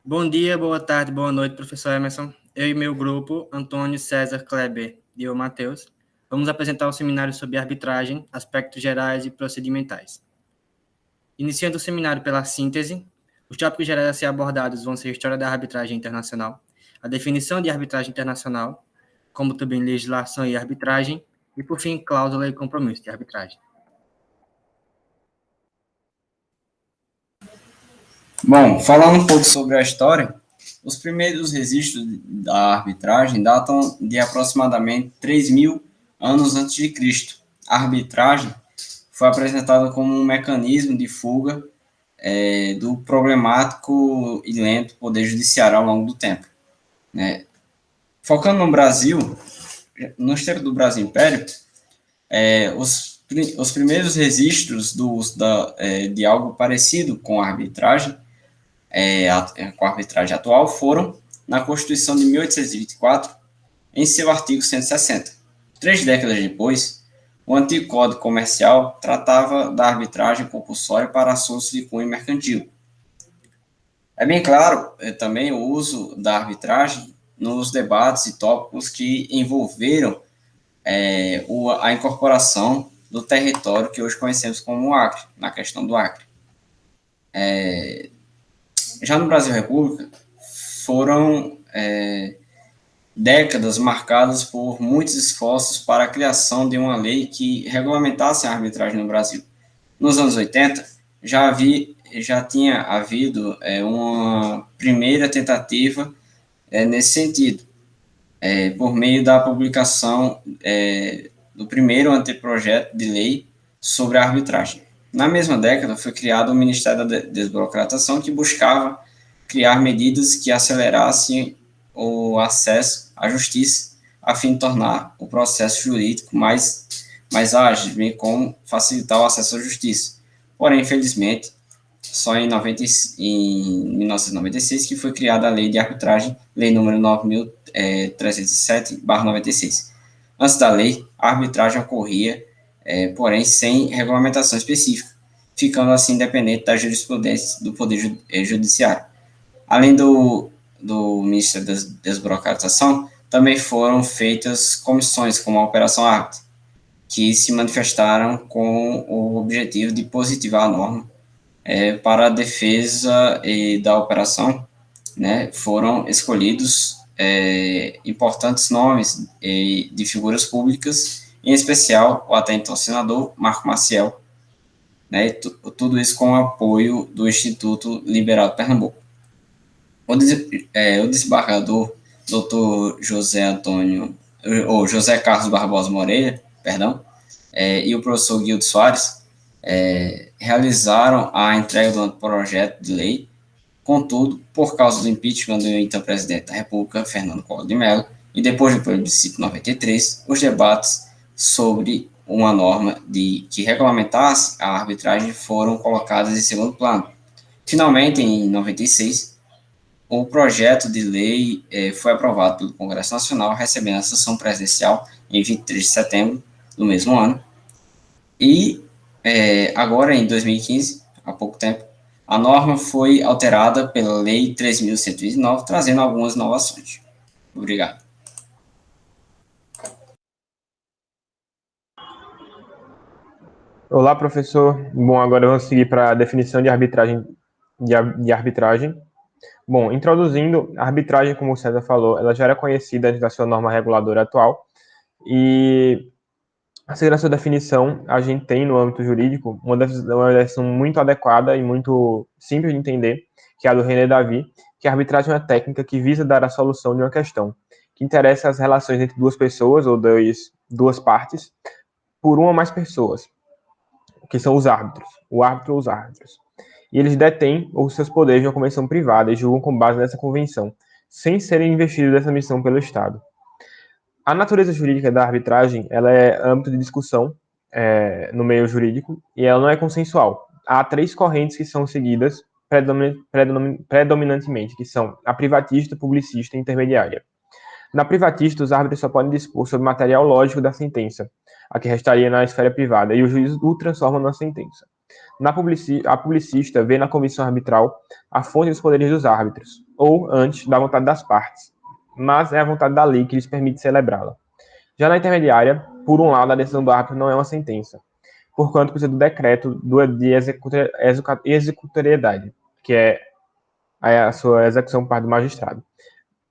Bom dia, boa tarde, boa noite, professor Emerson. Eu e meu grupo, Antônio, César, Kleber e eu, Matheus, vamos apresentar o seminário sobre arbitragem, aspectos gerais e procedimentais. Iniciando o seminário pela síntese, os tópicos gerais a ser abordados vão ser a história da arbitragem internacional, a definição de arbitragem internacional, como também legislação e arbitragem, e, por fim, cláusula e compromisso de arbitragem. Bom, falando um pouco sobre a história, os primeiros registros da arbitragem datam de aproximadamente 3.000 anos antes de Cristo. A arbitragem foi apresentada como um mecanismo de fuga do problemático e lento poder judiciário ao longo do tempo, né? Focando no Brasil, no história do Brasil Império, os primeiros registros do uso de algo parecido com a arbitragem com a arbitragem atual foram na Constituição de 1824, em seu artigo 160. 3 décadas depois, o antigo Código Comercial tratava da arbitragem compulsória para assuntos de cunho mercantil. É bem claro também o uso da arbitragem nos debates e tópicos que envolveram a incorporação do território que hoje conhecemos como Acre, na questão do Acre. Já no Brasil República, foram décadas marcadas por muitos esforços para a criação de uma lei que regulamentasse a arbitragem no Brasil. Nos anos 80, já tinha havido uma primeira tentativa nesse sentido, por meio da publicação do primeiro anteprojeto de lei sobre a arbitragem. Na mesma década, foi criado o Ministério da Desburocratização, que buscava criar medidas que acelerassem o acesso à justiça, a fim de tornar o processo jurídico mais ágil, bem como facilitar o acesso à justiça. Porém, infelizmente, só em 1996 que foi criada a Lei de Arbitragem, Lei número 9.307/96. Antes da lei, a arbitragem ocorria, porém, sem regulamentação específica, ficando assim independente da jurisprudência do Poder Judiciário. Além do Ministério da Desburocratização, também foram feitas comissões, como a Operação Árbitro, que se manifestaram com o objetivo de positivar a norma. Para a defesa da operação, né, foram escolhidos importantes nomes de figuras públicas, em especial o até então senador Marco Maciel, né, tudo isso com o apoio do Instituto Liberal de Pernambuco. O desembargador Dr. José Carlos Barbosa Moreira, e o professor Guilherme Soares realizaram a entrega do projeto de lei. Contudo, por causa do impeachment do então presidente da República, Fernando Collor de Mello, e depois do plebiscito 93, os debates sobre uma norma que regulamentasse a arbitragem foram colocados em segundo plano. Finalmente, em 96, o projeto de lei foi aprovado pelo Congresso Nacional, recebendo a sanção presidencial em 23 de setembro do mesmo ano. E agora, em 2015, há pouco tempo, a norma foi alterada pela Lei 3.129, trazendo algumas inovações. Obrigado. Olá, professor. Bom, agora vamos seguir para a definição de arbitragem. Bom, introduzindo, a arbitragem, como o César falou, ela já era conhecida antes da sua norma reguladora atual, e a seguir a sua definição, a gente tem no âmbito jurídico uma definição muito adequada e muito simples de entender, que é a do René Davy, que a arbitragem é uma técnica que visa dar a solução de uma questão, que interessa as relações entre duas pessoas ou duas partes, por uma ou mais pessoas, que são os árbitros, o árbitro ou os árbitros. E eles detêm os seus poderes de uma convenção privada e julgam com base nessa convenção, sem serem investidos dessa missão pelo Estado. A natureza jurídica da arbitragem, ela é âmbito de discussão no meio jurídico e ela não é consensual. Há 3 correntes que são seguidas predominantemente, que são a privatista, publicista e intermediária. Na privatista, os árbitros só podem dispor sobre o material lógico da sentença, a que restaria na esfera privada, e o juiz o transforma numa sentença. A publicista vê na comissão arbitral a fonte dos poderes dos árbitros, ou antes da vontade das partes, mas é a vontade da lei que lhes permite celebrá-la. Já na intermediária, por um lado, a decisão do árbitro não é uma sentença, porquanto precisa do decreto de executoriedade, que é a sua execução por parte do magistrado.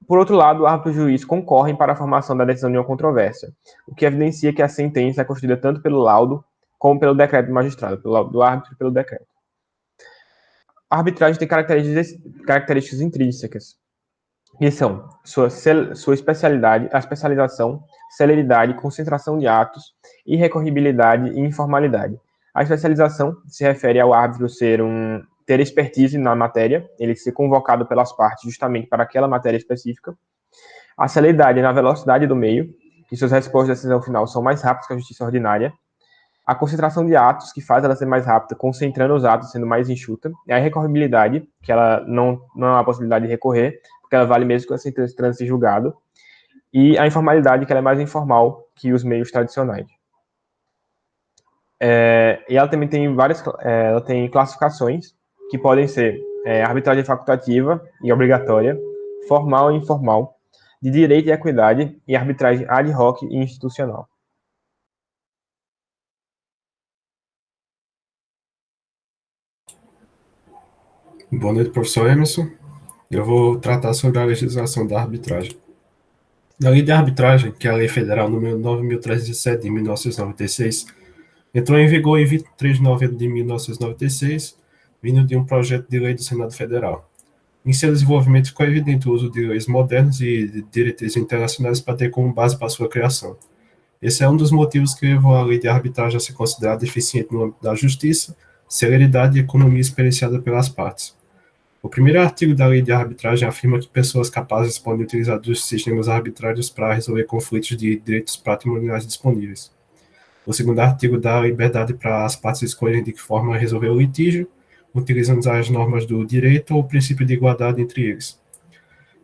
Por outro lado, o árbitro e o juiz concorrem para a formação da decisão de uma controvérsia, o que evidencia que a sentença é construída tanto pelo laudo como pelo decreto do magistrado, pelo laudo do árbitro e pelo decreto. A arbitragem tem características intrínsecas, que são sua especialidade, a especialização, celeridade, concentração de atos, irrecorribilidade e informalidade. A especialização se refere ao árbitro ter expertise na matéria, ele ser convocado pelas partes justamente para aquela matéria específica. A celeridade na velocidade do meio, que suas respostas de decisão final são mais rápidas que a justiça ordinária. A concentração de atos, que faz ela ser mais rápida, concentrando os atos, sendo mais enxuta. E a irrecorribilidade, que ela não há possibilidade de recorrer, porque ela vale mesmo que a sentença transite em julgado. E a informalidade, que ela é mais informal que os meios tradicionais. E ela também tem ela tem classificações, que podem ser arbitragem facultativa e obrigatória, formal e informal, de direito e equidade, e arbitragem ad hoc e institucional. Boa noite, professor Emerson. Eu vou tratar sobre a legislação da arbitragem. A lei de arbitragem, que é a Lei Federal número 9.307 de 1996, entrou em vigor em 23 de novembro de 1996, vindo de um projeto de lei do Senado Federal. Em seu desenvolvimento ficou evidente o uso de leis modernas e de diretrizes internacionais para ter como base para sua criação. Esse é um dos motivos que levou a lei de arbitragem a ser considerada eficiente no âmbito da justiça, celeridade e economia experienciada pelas partes. O primeiro artigo da lei de arbitragem afirma que pessoas capazes podem utilizar dos sistemas arbitrários para resolver conflitos de direitos patrimoniais disponíveis. O segundo artigo dá liberdade para as partes escolherem de que forma resolver o litígio, utilizando as normas do direito ou o princípio de igualdade entre eles.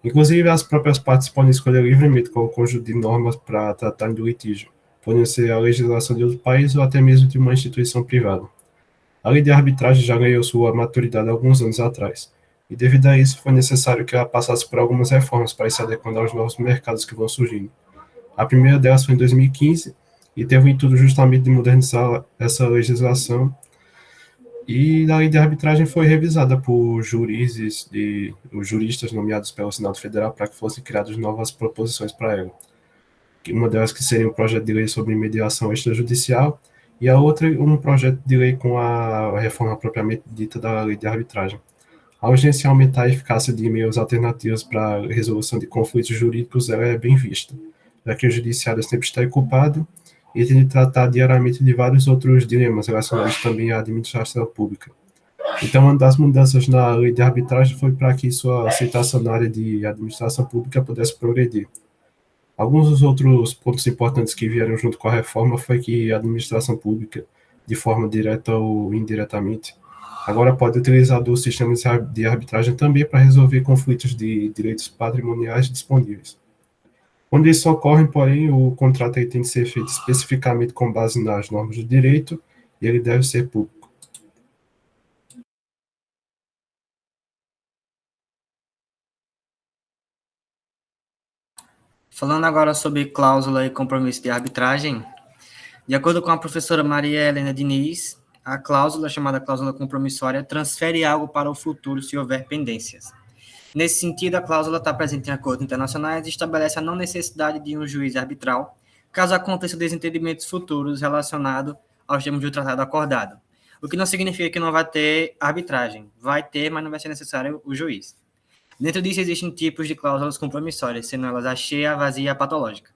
Inclusive, as próprias partes podem escolher livremente qual conjunto de normas para tratar do litígio, podendo ser a legislação de outro país ou até mesmo de uma instituição privada. A lei de arbitragem já ganhou sua maturidade há alguns anos atrás, e devido a isso foi necessário que ela passasse por algumas reformas para ir se adequando aos novos mercados que vão surgindo. A primeira delas foi em 2015, e teve o intuito justamente de modernizar essa legislação, e a lei de arbitragem foi revisada por os juristas nomeados pelo Senado Federal para que fossem criadas novas proposições para ela. Uma delas que seria um projeto de lei sobre mediação extrajudicial, e a outra um projeto de lei com a reforma propriamente dita da lei de arbitragem. A urgência em aumentar a eficácia de meios alternativos para a resolução de conflitos jurídicos ela é bem vista, já que o judiciário sempre está ocupado e tem de tratar diariamente de vários outros dilemas relacionados também à administração pública. Então, uma das mudanças na lei de arbitragem foi para que sua aceitação na área de administração pública pudesse progredir. Alguns dos outros pontos importantes que vieram junto com a reforma foi que a administração pública, de forma direta ou indiretamente, agora pode utilizar dos sistemas de arbitragem também para resolver conflitos de direitos patrimoniais disponíveis. Quando isso ocorre, porém, o contrato tem de ser feito especificamente com base nas normas do direito e ele deve ser público. Falando agora sobre cláusula e compromisso de arbitragem, de acordo com a professora Maria Helena Diniz, a cláusula, chamada cláusula compromissória, transfere algo para o futuro se houver pendências. Nesse sentido, a cláusula está presente em acordos internacionais e estabelece a não necessidade de um juiz arbitral, caso aconteça desentendimentos futuros relacionados aos termos do tratado acordado. O que não significa que não vai ter arbitragem. Vai ter, mas não vai ser necessário o juiz. Dentro disso, existem tipos de cláusulas compromissórias, sendo elas a cheia, a vazia e a patológica.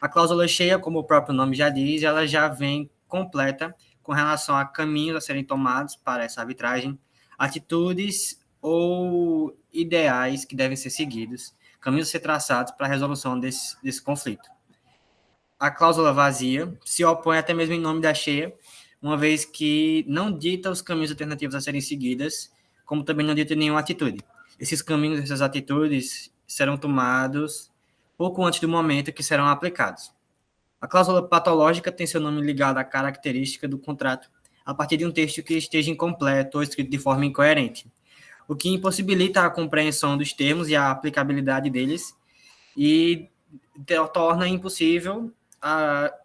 A cláusula cheia, como o próprio nome já diz, ela já vem completa com relação a caminhos a serem tomados para essa arbitragem, atitudes ou ideais que devem ser seguidos, caminhos a ser traçados para a resolução desse conflito. A cláusula vazia se opõe até mesmo em nome da cheia, uma vez que não dita os caminhos alternativos a serem seguidos, como também não dita nenhuma atitude. Esses caminhos, essas atitudes serão tomados pouco antes do momento que serão aplicados. A cláusula patológica tem seu nome ligado à característica do contrato a partir de um texto que esteja incompleto ou escrito de forma incoerente. o que impossibilita a compreensão dos termos e a aplicabilidade deles e torna impossível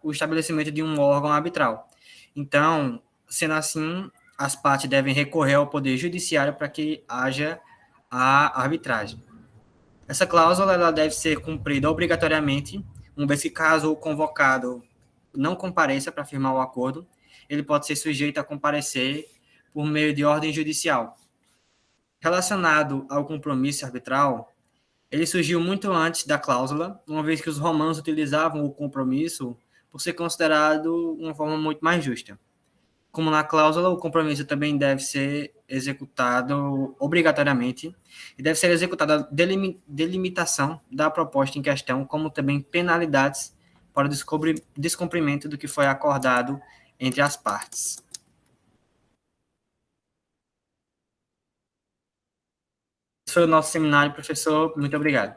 o estabelecimento de um órgão arbitral. Então, sendo assim, as partes devem recorrer ao Poder Judiciário para que haja a arbitragem. Essa cláusula ela deve ser cumprida obrigatoriamente, uma vez que caso o convocado não compareça para firmar o acordo, ele pode ser sujeito a comparecer por meio de ordem judicial. Relacionado ao compromisso arbitral, ele surgiu muito antes da cláusula, uma vez que os romanos utilizavam o compromisso por ser considerado uma forma muito mais justa. Como na cláusula, o compromisso também deve ser executado obrigatoriamente e deve ser executada a delimitação da proposta em questão, como também penalidades para o descumprimento do que foi acordado entre as partes. Esse foi o nosso seminário, professor. Muito obrigado.